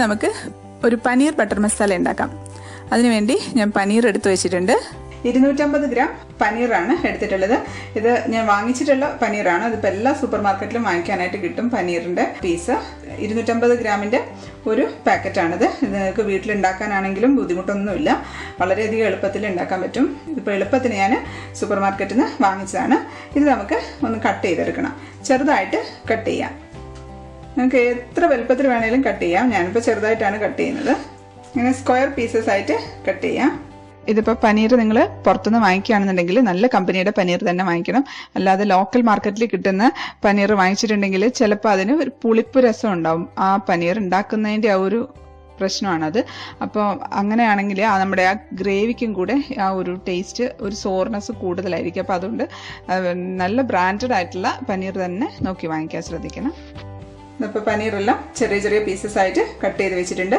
നമുക്ക് ഒരു പനീർ ബട്ടർ മസാല ഉണ്ടാക്കാം. അതിനുവേണ്ടി ഞാൻ പനീർ എടുത്തു വെച്ചിട്ടുണ്ട്. 250 ഗ്രാം പനീറാണ് എടുത്തിട്ടുള്ളത്. ഇത് ഞാൻ വാങ്ങിച്ചിട്ടുള്ള പനീറാണ്. അതിപ്പോൾ എല്ലാ സൂപ്പർ മാർക്കറ്റിലും വാങ്ങിക്കാനായിട്ട് കിട്ടും. പനീറിൻ്റെ പീസ് 250 ഗ്രാമിൻ്റെ ഒരു പാക്കറ്റാണിത്. ഇത് നിങ്ങൾക്ക് വീട്ടിലുണ്ടാക്കാനാണെങ്കിലും ബുദ്ധിമുട്ടൊന്നുമില്ല, വളരെയധികം എളുപ്പത്തിൽ ഉണ്ടാക്കാൻ പറ്റും. ഇതിപ്പോൾ എളുപ്പത്തിന് ഞാൻ സൂപ്പർ മാർക്കറ്റിൽ നിന്ന് വാങ്ങിച്ചതാണ്. ഇത് നമുക്ക് ഒന്ന് കട്ട് ചെയ്തെടുക്കണം. ചെറുതായിട്ട് കട്ട് ചെയ്യാം. നിങ്ങൾക്ക് എത്ര വലുപ്പത്തിൽ വേണമെങ്കിലും കട്ട് ചെയ്യാം. ഞാനിപ്പോൾ ചെറുതായിട്ടാണ് കട്ട് ചെയ്യുന്നത്. ഇങ്ങനെ സ്ക്വയർ പീസസ് ആയിട്ട് കട്ട് ചെയ്യാം. ഇതിപ്പോൾ പനീർ നിങ്ങൾ പുറത്തുനിന്ന് വാങ്ങിക്കുകയാണെന്നുണ്ടെങ്കിൽ നല്ല കമ്പനിയുടെ പനീർ തന്നെ വാങ്ങിക്കണം. അല്ലാതെ ലോക്കൽ മാർക്കറ്റിൽ കിട്ടുന്ന പനീർ വാങ്ങിച്ചിട്ടുണ്ടെങ്കിൽ ചിലപ്പോൾ അതിന് ഒരു പുളിപ്പ് രസം ഉണ്ടാവും. ആ പനീർ ഉണ്ടാക്കുന്നതിൻ്റെ ആ ഒരു പ്രശ്നമാണത്. അപ്പോൾ അങ്ങനെയാണെങ്കിൽ നമ്മുടെ ആ ഗ്രേവിക്കും കൂടെ ആ ഒരു ടേസ്റ്റ്, ഒരു സോർനെസ് കൂടുതലായിരിക്കും. അപ്പോൾ അതുകൊണ്ട് നല്ല ബ്രാൻഡഡ് ആയിട്ടുള്ള പനീർ തന്നെ നോക്കി വാങ്ങിക്കാൻ ശ്രദ്ധിക്കണം. ഇപ്പോൾ പനീറെല്ലാം ചെറിയ ചെറിയ പീസസ് ആയിട്ട് കട്ട് ചെയ്ത് വെച്ചിട്ടുണ്ട്.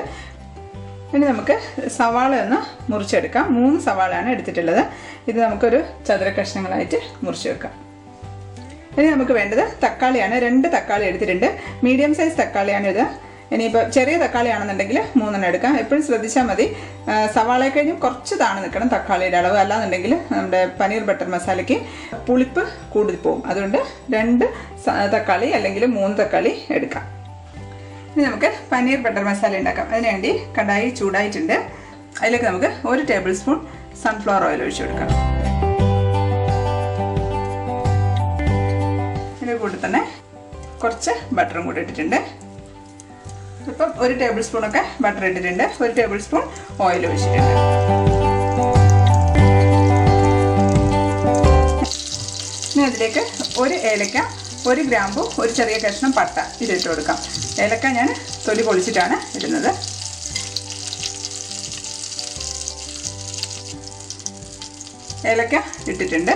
ഇനി നമുക്ക് സവാള ഒന്ന് മുറിച്ചെടുക്കാം. 3 സവാളയാണ് എടുത്തിട്ടുള്ളത്. ഇത് നമുക്കൊരു ചതുര കഷ്ണങ്ങളായിട്ട് മുറിച്ച് വെക്കാം. ഇനി നമുക്ക് വേണ്ടത് തക്കാളിയാണ്. 2 തക്കാളി എടുത്തിട്ടുണ്ട്. മീഡിയം സൈസ് തക്കാളിയാണ് ഇത്. ഇനിയിപ്പോൾ ചെറിയ തക്കാളി ആണെന്നുണ്ടെങ്കിൽ 3 എടുക്കാം. എപ്പോഴും ശ്രദ്ധിച്ചാൽ മതി, സവാളയെ കഴിഞ്ഞും കുറച്ച് താണു നിൽക്കണം തക്കാളിയുടെ അളവ്. അല്ലാന്നുണ്ടെങ്കിൽ നമ്മുടെ പനീർ ബട്ടർ മസാലയ്ക്ക് പുളിപ്പ് കൂടുതൽ പോകും. അതുകൊണ്ട് 2 തക്കാളി അല്ലെങ്കിൽ 3 തക്കാളി എടുക്കാം. ഇനി നമുക്ക് പനീർ ബട്ടർ മസാല ഉണ്ടാക്കാം. അതിനുവേണ്ടി കടായി ചൂടായിട്ടുണ്ട്. അതിലേക്ക് നമുക്ക് 1 ടേബിൾ സ്പൂൺ സൺഫ്ലവർ ഓയിൽ ഒഴിച്ചു കൊടുക്കാം. ഇതിൻ്റെ കൂടെ തന്നെ കുറച്ച് ബട്ടറും കൂടി ഇട്ടിട്ടുണ്ട്. ഇപ്പം 1 ടേബിൾ സ്പൂണൊക്കെ ബട്ടർ ഇട്ടിട്ടുണ്ട്. 1 ടേബിൾ സ്പൂൺ ഓയിൽ ഒഴിച്ചിട്ടുണ്ട്. ഇനി അതിലേക്ക് 1 ഏലക്ക, 1 ഗ്രാമ്പു, 1 ചെറിയ കഷ്ണം പട്ട ഇതിട്ട് കൊടുക്കാം. ഏലക്ക ഞാൻ തൊലി പൊളിച്ചിട്ടാണ് ഇടുന്നത്. ഏലക്ക ഇട്ടിട്ടുണ്ട്.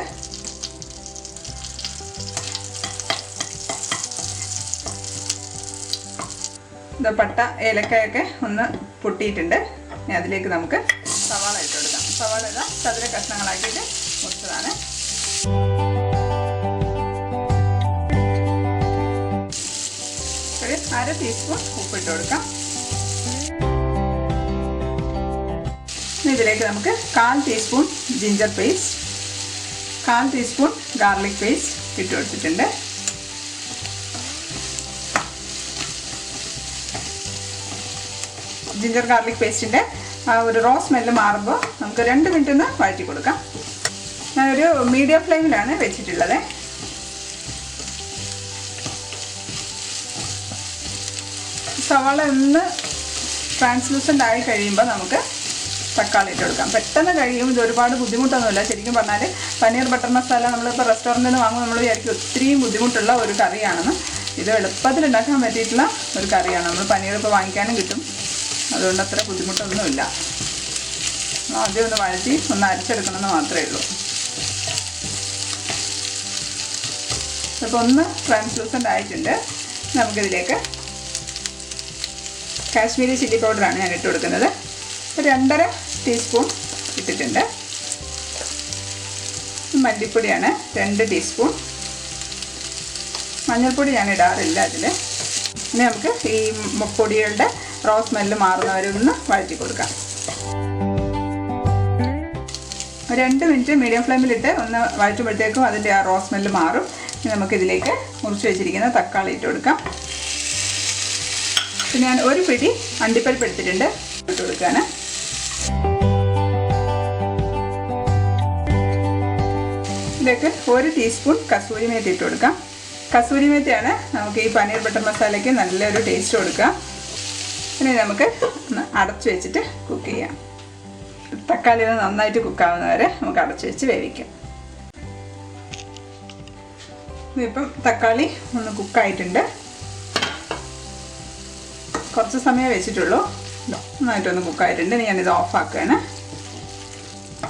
ഇത് പട്ട ഏലക്കയൊക്കെ ഒന്ന് പൊട്ടിയിട്ടുണ്ട്. ഇനി അതിലേക്ക് നമുക്ക് സവാള ഇട്ട് കൊടുക്കാം. സവാള ഇതാ ചതുര കഷ്ണങ്ങളാക്കിയിട്ട് മുറിച്ചതാണ്. ഒരു 1/2 ടീസ്പൂൺ ഉപ്പിട്ട് കൊടുക്കാം. ഇതിലേക്ക് നമുക്ക് 1/4 teaspoon ginger paste, 1/4 teaspoon garlic paste ഇട്ട് കൊടുത്തിട്ടുണ്ട്. ജിഞ്ചർ ഗാർലിക് പേസ്റ്റിൻ്റെ ഒരു റോ സ്മെല്ല് മാറുമ്പോൾ നമുക്ക് 2 മിനിറ്റ് ഒന്ന് വഴറ്റി കൊടുക്കാം. ഞാനൊരു മീഡിയം ഫ്ലെയിമിലാണ് വെച്ചിട്ടുള്ളത്. സവാള ഒന്ന് ട്രാൻസ്ലൂസൻ്റ് ആയി കഴിയുമ്പോൾ നമുക്ക് തക്കാളി ഇട്ട് കൊടുക്കാം. പെട്ടെന്ന് കഴിയും. ഇത് ഒരുപാട് ബുദ്ധിമുട്ടൊന്നുമില്ല. ശരിക്കും പറഞ്ഞാൽ പനീർ ബട്ടർ മസാല നമ്മളിപ്പോൾ റെസ്റ്റോറൻറ്റിൽ നിന്ന് വാങ്ങുമ്പോൾ നമ്മൾ വിചാരിക്കും ഒത്തിരിയും ബുദ്ധിമുട്ടുള്ള ഒരു കറിയാണെന്ന്. ഇത് എളുപ്പത്തിൽ ഉണ്ടാക്കാൻ പറ്റിയിട്ടുള്ള ഒരു കറിയാണ്. നമ്മൾ പനീർ ഇപ്പോൾ വാങ്ങിക്കാനും കിട്ടും. അതുകൊണ്ട് അത്ര ബുദ്ധിമുട്ടൊന്നുമില്ല. ആദ്യം ഒന്ന് വഴറ്റി ഒന്ന് അരച്ചെടുക്കണമെന്ന് മാത്രമേ ഉള്ളൂ. ഇപ്പോൾ ഒന്ന് ട്രാൻസ്ലൂസൻ്റ് ആയിട്ടുണ്ട്. നമുക്കിതിലേക്ക് കാശ്മീരി ചില്ലി പൗഡറാണ് ഞാൻ ഇട്ട് കൊടുക്കുന്നത്. 2.5 ടീസ്പൂൺ ഇട്ടിട്ടുണ്ട്. മല്ലിപ്പൊടിയാണ് 2 ടീസ്പൂൺ. മഞ്ഞൾപ്പൊടി ഞാൻ ഇടാറില്ല അതിൽ. ഇനി നമുക്ക് ഈ പൊടികളുടെ റോ സ്മെല്ല് മാറുന്നവരെ ഒന്ന് വഴറ്റി കൊടുക്കാം. 2 മിനിറ്റ് മീഡിയം ഫ്ലെയിമിലിട്ട് ഒന്ന് വഴറ്റുമ്പോഴത്തേക്കും അതിൻ്റെ ആ റോ സ്മെല്ല് മാറും. ഇനി നമുക്കിതിലേക്ക് മുറിച്ച് വെച്ചിരിക്കുന്ന തക്കാളി ഇട്ട് കൊടുക്കാം. പിന്നെ ഞാൻ 1 പിടി അണ്ടിപ്പരിപ്പ് എടുത്തിട്ടുണ്ട്, ഇട്ട് കൊടുക്കുകയാണ്. ഇതിലേക്ക് 1 ടീസ്പൂൺ കസൂരി മേത്തി ഇട്ട് കൊടുക്കാം. കസൂരി മേത്തിയാണ് നമുക്ക് ഈ പനീർ ബട്ടർ മസാലയ്ക്ക് നല്ലൊരു ടേസ്റ്റ് കൊടുക്കുക. ഇനി നമുക്ക് ഒന്ന് അടച്ചു വെച്ചിട്ട് കുക്ക് ചെയ്യാം. തക്കാളി ഒന്ന് നന്നായിട്ട് കുക്കാവുന്നവരെ നമുക്ക് അടച്ചു വെച്ച് വേവിക്കാം. ഇപ്പം തക്കാളി ഒന്ന് കുക്കായിട്ടുണ്ട്. കുറച്ച് സമയം വെച്ചിട്ടുള്ളൂ. നന്നായിട്ടൊന്ന് കുക്കായിട്ടുണ്ട്. ഇനി ഞാനിത് ഓഫാക്കുകയാണ്.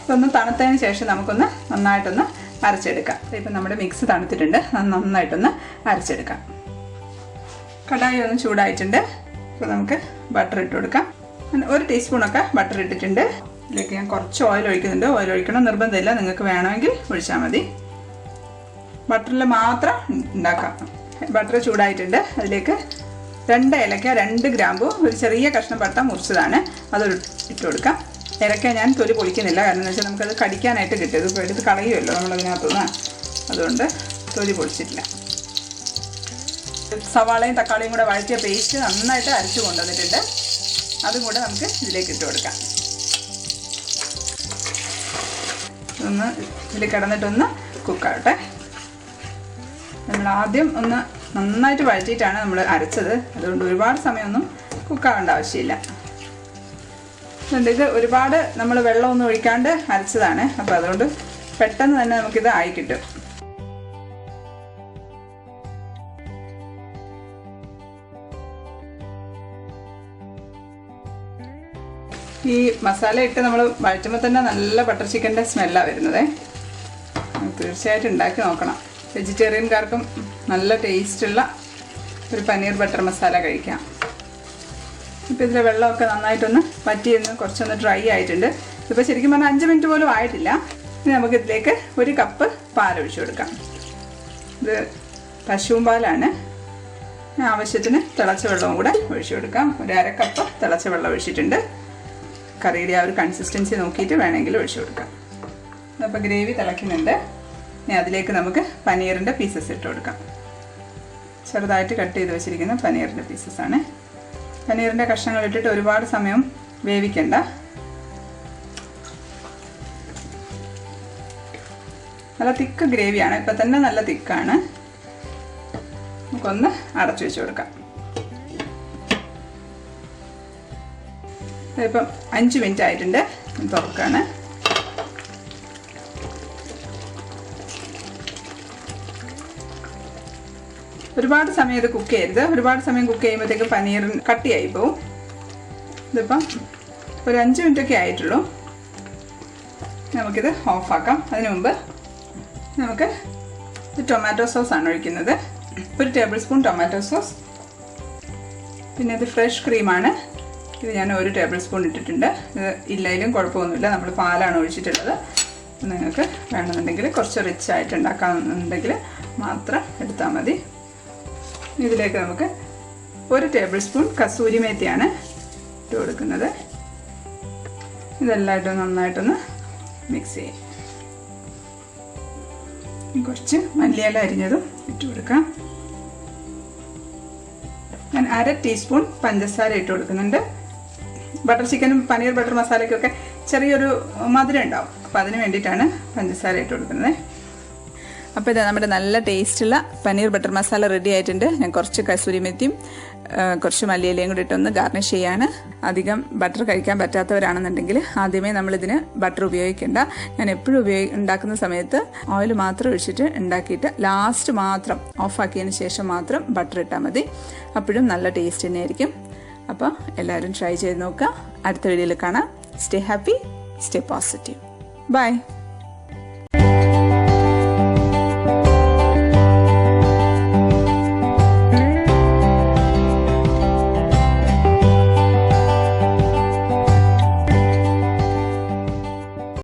ഇതൊന്ന് തണുത്തതിന് ശേഷം നമുക്കൊന്ന് നന്നായിട്ടൊന്ന് അരച്ചെടുക്കാം. ഇപ്പം നമ്മുടെ മിക്സ് തണുത്തിട്ടുണ്ട്. നന്നായിട്ടൊന്ന് അരച്ചെടുക്കാം. കടായി ഒന്ന് ചൂടായിട്ടുണ്ട്. ഇപ്പോൾ നമുക്ക് ബട്ടർ ഇട്ട് കൊടുക്കാം. 1 ടീസ്പൂണൊക്കെ ബട്ടർ ഇട്ടിട്ടുണ്ട്. ഇതിലേക്ക് ഞാൻ കുറച്ച് ഓയിൽ ഒഴിക്കുന്നുണ്ട്. ഓയിൽ ഒഴിക്കണം നിർബന്ധമില്ല, നിങ്ങൾക്ക് വേണമെങ്കിൽ ഒഴിച്ചാൽ മതി. ബട്ടറിൽ മാത്രം ഉണ്ടാക്കാം. ബട്ടർ ചൂടായിട്ടുണ്ട്. അതിലേക്ക് 2 ഏലക്ക, 2 ഗ്രാമ്പു, ഒരു ചെറിയ കഷ്ണം പട്ട മുറിച്ചതാണ്, അതൊരു ഇട്ട് കൊടുക്കാം. ഏലക്ക ഞാൻ തൊലി പൊളിക്കുന്നില്ല, കാരണം എന്ന് വെച്ചാൽ നമുക്കത് കടിക്കാനായിട്ട് കിട്ടും. ഇത് എടുത്ത് കളയുമല്ലോ നമ്മളതിനകത്തുനിന്ന്, അതുകൊണ്ട് തൊലി പൊളിച്ചിട്ടില്ല. സവാളയും തക്കാളിയും കൂടെ വഴറ്റിയ പേസ്റ്റ് നന്നായിട്ട് അരച്ച് കൊണ്ടുവന്നിട്ടുണ്ട്, അതും കൂടെ നമുക്ക് ഇതിലേക്ക് ഇട്ട് കൊടുക്കാം. ഒന്ന് ഇതിൽ കിടന്നിട്ടൊന്ന് കുക്കാവട്ടെ. നമ്മൾ ആദ്യം ഒന്ന് നന്നായിട്ട് വഴറ്റിയിട്ടാണ് നമ്മൾ അരച്ചത്, അതുകൊണ്ട് ഒരുപാട് സമയമൊന്നും കുക്കാവേണ്ട ആവശ്യമില്ല. ഇത് ഒരുപാട് നമ്മൾ വെള്ളമൊന്നും ഒഴിക്കാണ്ട് അരച്ചതാണ്, അപ്പോൾ അതുകൊണ്ട് പെട്ടെന്ന് തന്നെ നമുക്കിത് ആയി കിട്ടും. ഈ മസാല ഇട്ട് നമ്മൾ വഴറ്റുമ്പോൾ തന്നെ നല്ല ബട്ടർ ചിക്കൻ്റെ സ്മെല്ലാണ് വരുന്നത്. തീർച്ചയായിട്ടും ഉണ്ടാക്കി നോക്കണം. വെജിറ്റേറിയൻകാർക്കും നല്ല ടേസ്റ്റുള്ള ഒരു പനീർ ബട്ടർ മസാല കഴിക്കാം. ഇപ്പോൾ ഇതിലെ വെള്ളമൊക്കെ നന്നായിട്ടൊന്ന് വറ്റിയൊന്ന് കുറച്ചൊന്ന് ഡ്രൈ ആയിട്ടുണ്ട്. ഇപ്പോൾ ശരിക്കും പറഞ്ഞാൽ 5 മിനിറ്റ് പോലും ആയിട്ടില്ല. ഇനി നമുക്കിതിലേക്ക് 1 കപ്പ് പാലൊഴിച്ച് കൊടുക്കാം. ഇത് പശുവും പാലാണ്. ആവശ്യത്തിന് തിളച്ച വെള്ളവും കൂടെ ഒഴിച്ചു കൊടുക്കാം. ഒരു 1/2 കപ്പ് തിളച്ച വെള്ളം ഒഴിച്ചിട്ടുണ്ട്. കറിയുടെ ആ ഒരു കൺസിസ്റ്റൻസി നോക്കിയിട്ട് വേണമെങ്കിൽ ഒഴിച്ചു കൊടുക്കാം. അപ്പോൾ ഗ്രേവി തിളയ്ക്കുന്നുണ്ട്. ഇനി അതിലേക്ക് നമുക്ക് പനീറിൻ്റെ പീസസ് ഇട്ട് കൊടുക്കാം. ചെറുതായിട്ട് കട്ട് ചെയ്ത് വെച്ചിരിക്കുന്ന പനീറിൻ്റെ പീസസാണ്. പനീറിൻ്റെ കഷ്ണങ്ങൾ ഇട്ടിട്ട് ഒരുപാട് സമയം വേവിക്കണ്ട. നല്ല തിക്ക് ഗ്രേവിയാണ്, ഇപ്പം തന്നെ നല്ല തിക്കാണ്. നമുക്കൊന്ന് അടച്ചു വെച്ച് കൊടുക്കാം. ഇപ്പം 5 മിനിറ്റ് ആയിട്ടുണ്ട്. തുറക്കാണ്. ഒരുപാട് സമയം ഇത് കുക്ക് ചെയ്യരുത്. ഒരുപാട് സമയം കുക്ക് ചെയ്യുമ്പോഴത്തേക്കും പനീർ കട്ടിയായി പോവും. ഇതിപ്പം ഒരു 5 മിനിറ്റൊക്കെ ആയിട്ടുള്ളൂ. നമുക്കിത് ഓഫാക്കാം. അതിനു മുമ്പ് നമുക്ക് ടൊമാറ്റോ സോസാണ് ഒഴിക്കുന്നത്. 1 ടേബിൾ സ്പൂൺ ടൊമാറ്റോ സോസ്. പിന്നെ ഇത് ഫ്രഷ് ക്രീമാണ്. ഇത് ഞാൻ 1 ടേബിൾ സ്പൂൺ ഇട്ടിട്ടുണ്ട്. ഇത് ഇല്ലെങ്കിലും കുഴപ്പമൊന്നുമില്ല, നമ്മൾ പാലാണ് ഒഴിച്ചിട്ടുള്ളത്. നിങ്ങൾക്ക് വേണമെന്നുണ്ടെങ്കിൽ കുറച്ച് റിച്ച് ആയിട്ട് ഉണ്ടാക്കാമെന്നുണ്ടെങ്കിൽ മാത്രം എടുത്താൽ മതി. ഇതിലേക്ക് നമുക്ക് 1 ടേബിൾ സ്പൂൺ കസൂരി മേത്തിയാണ് ഇട്ട് കൊടുക്കുന്നത്. ഇതെല്ലായിട്ടും നന്നായിട്ടൊന്ന് മിക്സ് ചെയ്യാം. കുറച്ച് മല്ലിയില അരിഞ്ഞതും ഇട്ട് കൊടുക്കാം. ഞാൻ 1/2 ടീസ്പൂൺ പഞ്ചസാര ഇട്ട് കൊടുക്കുന്നുണ്ട്. ബട്ടർ ചിക്കനും പനീർ ബട്ടർ മസാലയ്ക്കൊക്കെ ചെറിയൊരു മധുരം ഉണ്ടാവും, അപ്പോൾ അതിന് വേണ്ടിയിട്ടാണ് പഞ്ചസാര ഇട്ട് കൊടുക്കുന്നത്. അപ്പോൾ ഇത് നമ്മുടെ നല്ല ടേസ്റ്റുള്ള പനീർ ബട്ടർ മസാല റെഡി ആയിട്ടുണ്ട്. ഞാൻ കുറച്ച് കസൂരി മെത്തിയും കുറച്ച് മല്ലിയിലയും കൂടി ഇട്ടൊന്ന് ഗാർണിഷ് ചെയ്യാണ്. അധികം ബട്ടർ കഴിക്കാൻ പറ്റാത്തവരാണെന്നുണ്ടെങ്കിൽ ആദ്യമേ നമ്മളിതിന് ബട്ടർ ഉപയോഗിക്കേണ്ട. ഞാൻ എപ്പോഴും ഉണ്ടാക്കുന്ന സമയത്ത് ഓയിൽ മാത്രം ഒഴിച്ചിട്ട് ഉണ്ടാക്കിയിട്ട് ലാസ്റ്റ് മാത്രം ഓഫാക്കിയതിന് ശേഷം മാത്രം ബട്ടർ ഇട്ടാൽ മതി. അപ്പോഴും നല്ല ടേസ്റ്റ് തന്നെയായിരിക്കും. അപ്പോൾ എല്ലാവരും ട്രൈ ചെയ്ത് നോക്കുക. അടുത്ത വീഡിയോയിൽ കാണാം. Stay happy, stay positive. By.